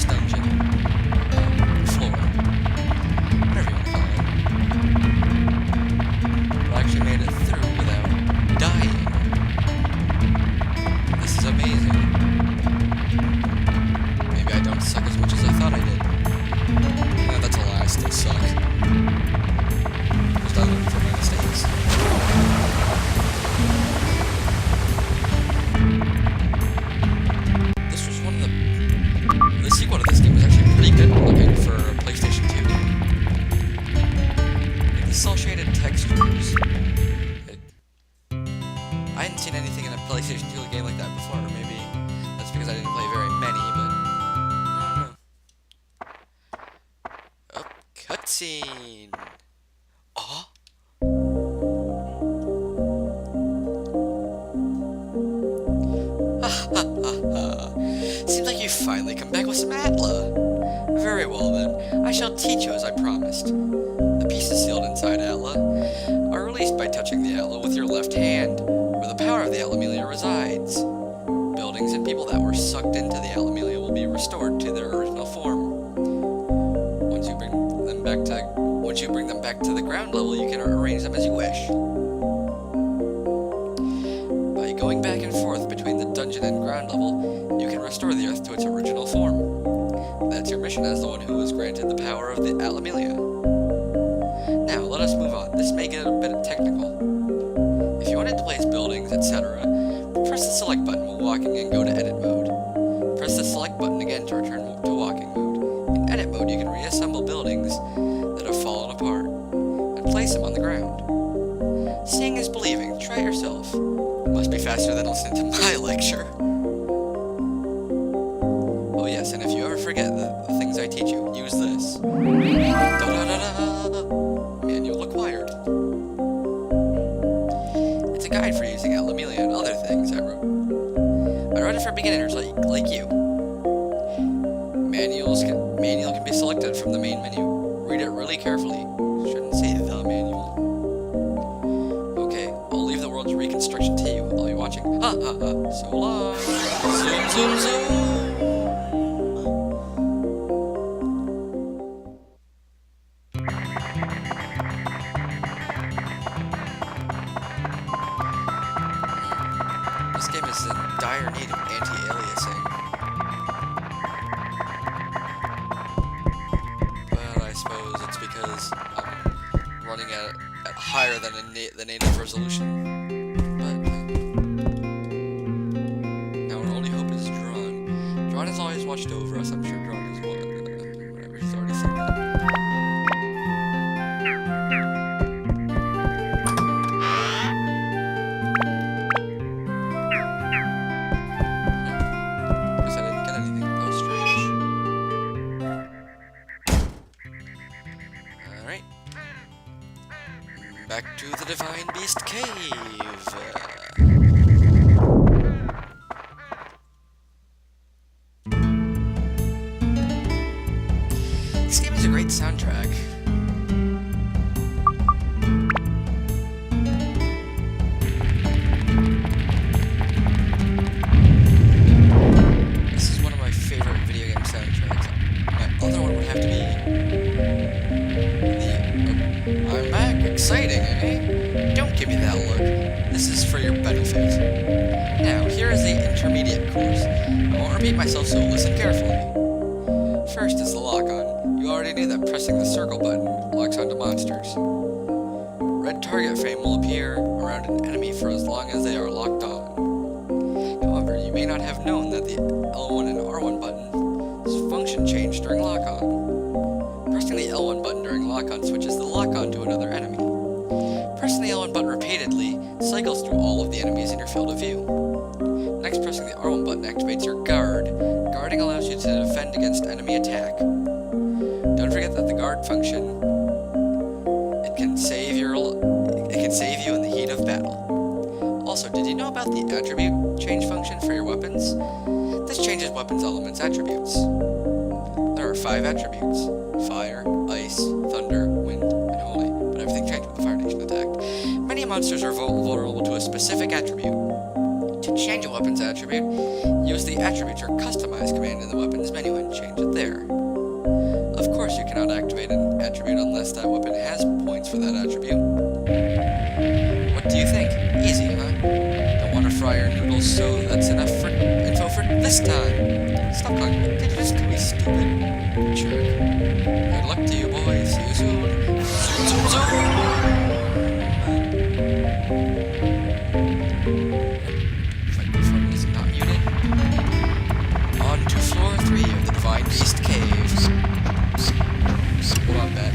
dungeon. Floor. Whatever you want to call it. But I actually made it through without dying. This is amazing. Maybe I don't suck as much as I thought I did. No, that's a lie, I still suck. Just I learned from my mistakes. The sequel to this game was actually pretty good looking for a PlayStation 2 game. Like the cel-shaded textures. I hadn't seen anything in a PlayStation 2 game like that before, or maybe that's because I didn't play very many, but I don't know. Oh, cutscene! Aw! Seems like you finally come back with some Atla. Very well then, I shall teach you as I promised. The pieces sealed inside Atla are released by touching the Atla with your left hand, where the power of the Atlamelia resides. Buildings and people that were sucked into the Atlamelia will be restored to their original form. Once you bring them back to the ground level, you can arrange them as you wish. By going back and forth between the dungeon and ground level, you can restore the Earth to its original form. That's your mission as the one who was granted the power of the Atlamelia. Now, let us move on. This may get a bit technical. If you wanted to place buildings, etc., press the select button while walking and go to edit mode. Press the select button again to return to walking mode. In edit mode, you can reassemble buildings that have fallen apart and place them on the ground. Seeing is believing. Try yourself. Must be faster than listening to my lecture. Oh yes, and if you ever forget the things I teach you, use this. Da-da-da-da! Manual acquired. It's a guide for using Atlamelia and other things I wrote. I wrote it for beginners like you. Manual can be selected from the main menu. Read it really carefully. Shouldn't say the manual. Okay, I'll leave the world's reconstruction to you. I'll be watching. Ha ha ha. So long. Zoom zoom zoom. This game is in dire need of anti-aliasing. But I suppose it's because I'm running at higher than the native resolution. But now our only hope is Drawn. Drawn has always watched over us. I'm sure Drawn is whatever he's already said that. Back to the Divine Beast Cave. This game has a great soundtrack. This is one of my favorite video game soundtracks. My other one would have to be I'm back. Exciting, eh? Don't give me that look. This is for your benefit. Now, here is the intermediate course. I won't repeat myself, so listen carefully. First is the lock-on. You already knew that pressing the circle button locks onto monsters. Red target frame will appear around an enemy for as long as they are locked on. However, you may not have known that the L1 and R1 buttons function change during lock-on. Pressing the L1 button during lock-on switches the lock-on to another enemy. Pressing the L1 button repeatedly cycles through all of the enemies in your field of view. Next, pressing the R1 button activates your guard. Guarding allows you to defend against enemy attack. Don't forget that the guard function, it can save you in the heat of battle. Also, did you know about the attribute change function for your weapons? This changes weapons elements attributes. There are 5 attributes: fire, ice, thunder, wind, and holy, but everything changed when the Fire Nation attacked. Many monsters are vulnerable to a specific attribute. To change a weapon's attribute, use the Attributes or Customize command in the weapon's menu and change it there. Of course, you cannot activate an attribute unless that weapon has points for that attribute. What do you think? Easy, huh? Don't want to fry your noodles, so that's enough for info for this time. Stop calling me. Did you just call me stupid? Jerk. Good luck to you, boys. See you soon. Zoom, zoom, zoom. Microphone is not muted. On to floor 3 of the Divine Beast Cave. Hold on, Bat.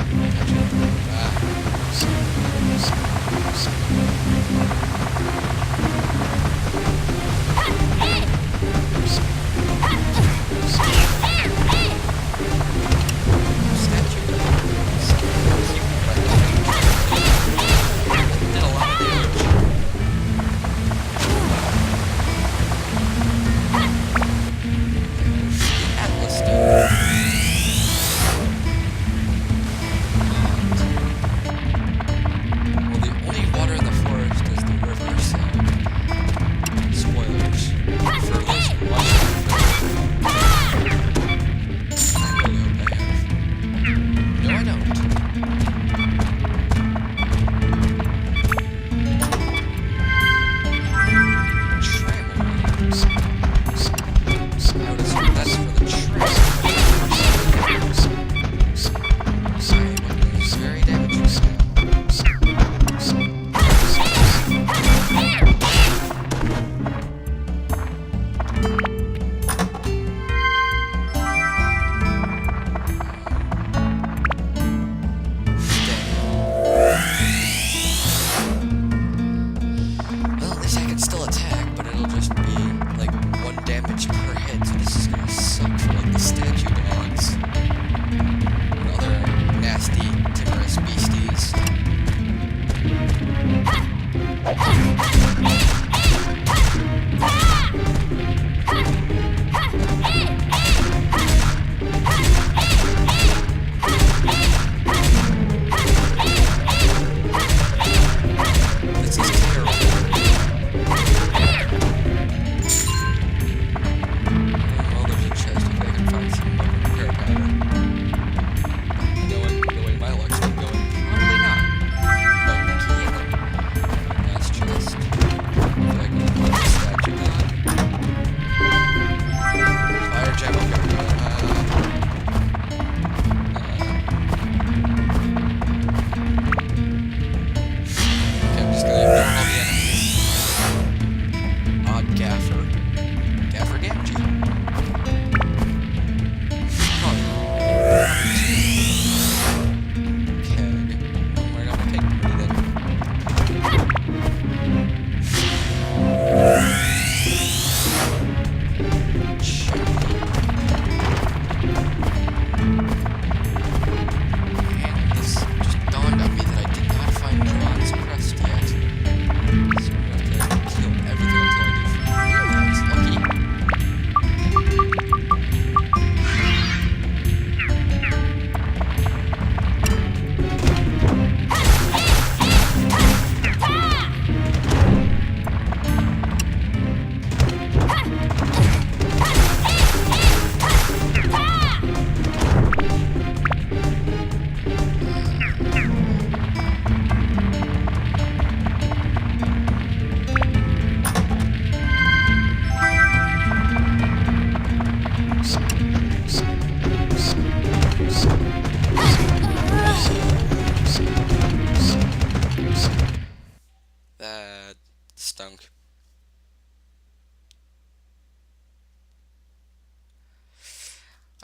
Stunk.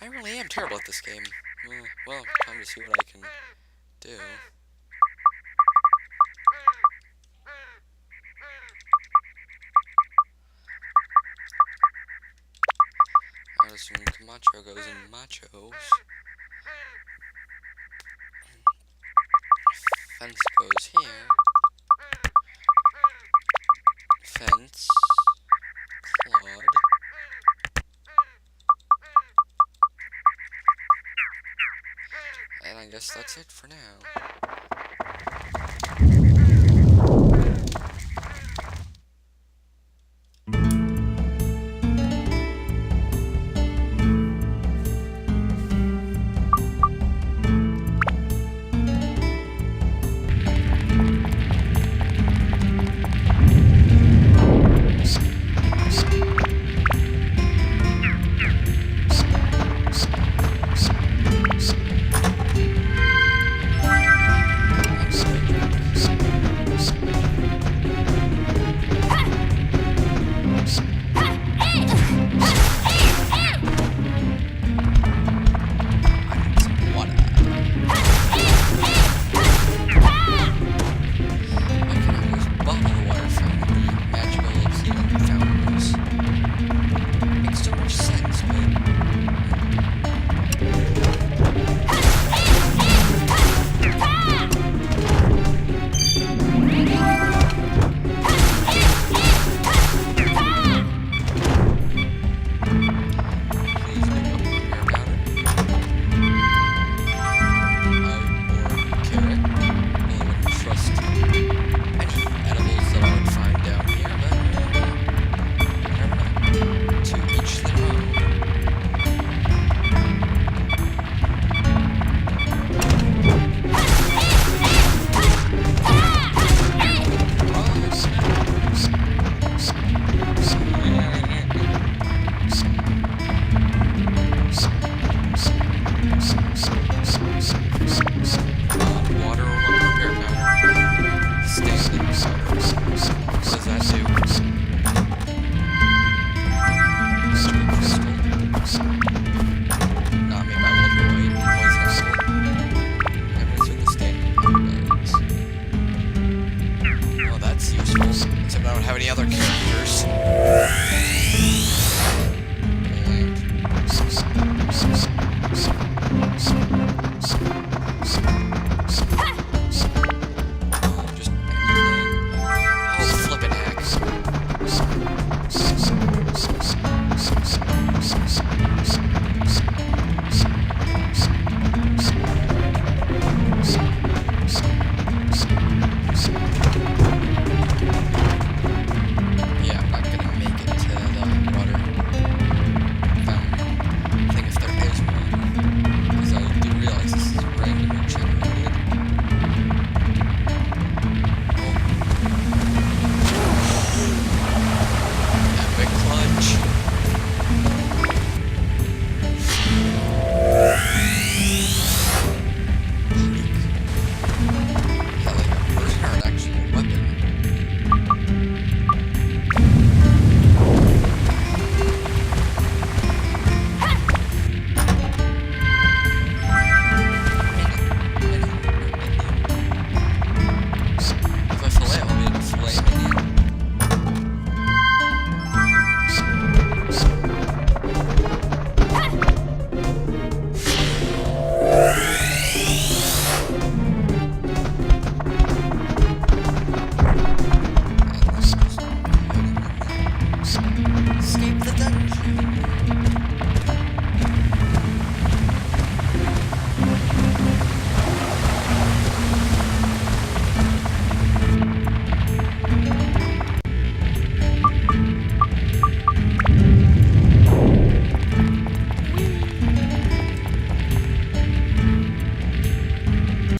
I really am terrible at this game. Well, time to see what I can do. I assume Camacho goes in machos. Fence goes here. Fence. Claude. And I guess that's it for now.